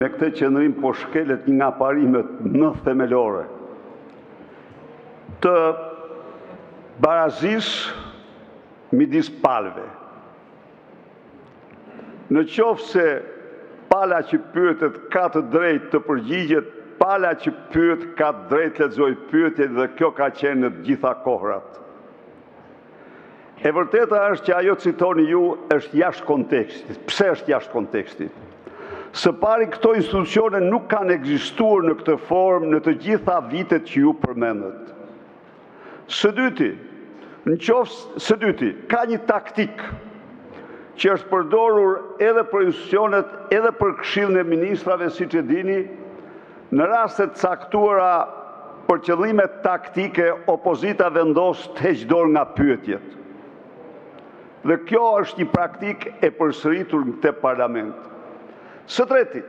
Me këtë qëndrim po shkelet një nga parimet më themelore të barazis midis palëve. Në qoftë se pala që pyetet ka të drejtë të përgjigjet, pala që pyet ka të drejtë të lexojë pyetjet dhe kjo ka qenë në të gjitha kohrat. E vërteta është që ajo citoni ju është jashtë kontekstit. Pse është jashtë kontekstit? Së pari, këto institucione nuk kanë ekzistuar në këtë formë në të gjitha vitet që ju përmendet. Së dyti, ka një taktik që është përdorur edhe për institucionet, edhe për Këshillin e Ministrave, siç e dini, në rastet caktuara për qëllime taktike, opozita vendos të heqë dorë nga pyetjet. Dhe kjo është një praktikë e përsëritur në këtë parlament. Së treti,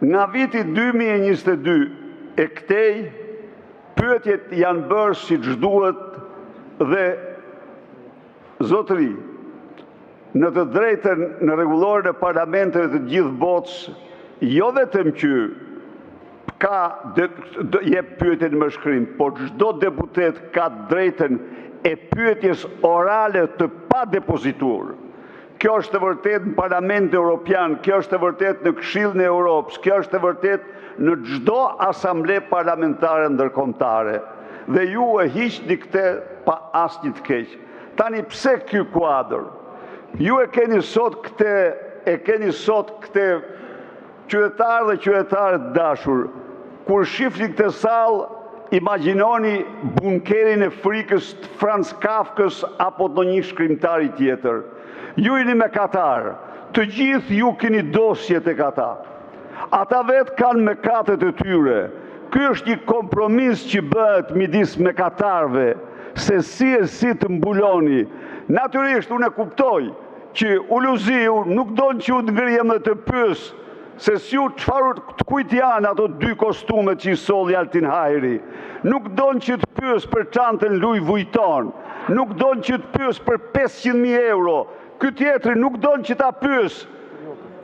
nga viti 2022 e këtej, pyetjet janë bërë siç duhet dhe zotëri, në të drejtën në rregullorën e parlamenteve të gjithë botës, jo vetëm që ka jep pyetjen me shkrim, por çdo deputet ka drejtën e pyetjes orale të padepozituar. Kjo është e vërtet në Parlamentin Evropian, kjo është e vërtet në Këshillin e Europës, kjo është e vërtet në çdo asamble parlamentare ndërkombëtare. Dhe ju e hiqni këtë pa asnjë të keq. Tani pse ky kuadër? Ju e keni sot këtë qytetarë dhe qytetarë të dashur. Kur shifni këtë sallë, imagjinoni bunkerin e frikës të Franz Kafkës apo të një shkrimtari tjetër. Ju jeni me Katar, të gjithë ju keni dosjet e ata. Ata vetë kanë mëkatet e tyre. Ky është një kompromis që bëhet midis mëkatarëve, se si të mbuloni. Natyrisht unë e kuptoj që Uluziu nuk don që u të ngrihem dhe të pyes se si u çfarë të kujt janë ato dy kostumet që i solli Altin Hajri. Nuk don që të pyes për çantën Louis Vuitton, nuk don që të pyes për 500.000 euro. Ky tjetri nuk don që ta pyes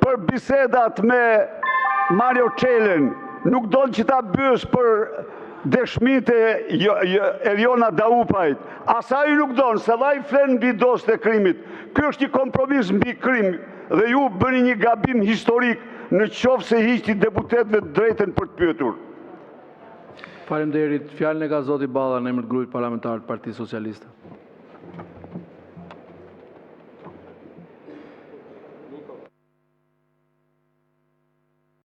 për bisedat me Mario Çelen, nuk don që ta pyes për dëshmitë e Eriona Daupajt. As ai nuk don, se ai flen mbi dosjet e krimit. Ky është një kompromis mbi krim dhe ju bëni një gabim historik në qoftë se hiqni deputetëve drejtën për të pyetur. Faleminderit. Fjalën e ka zoti Balla në emër të grupit parlamentar të Partisë Socialiste.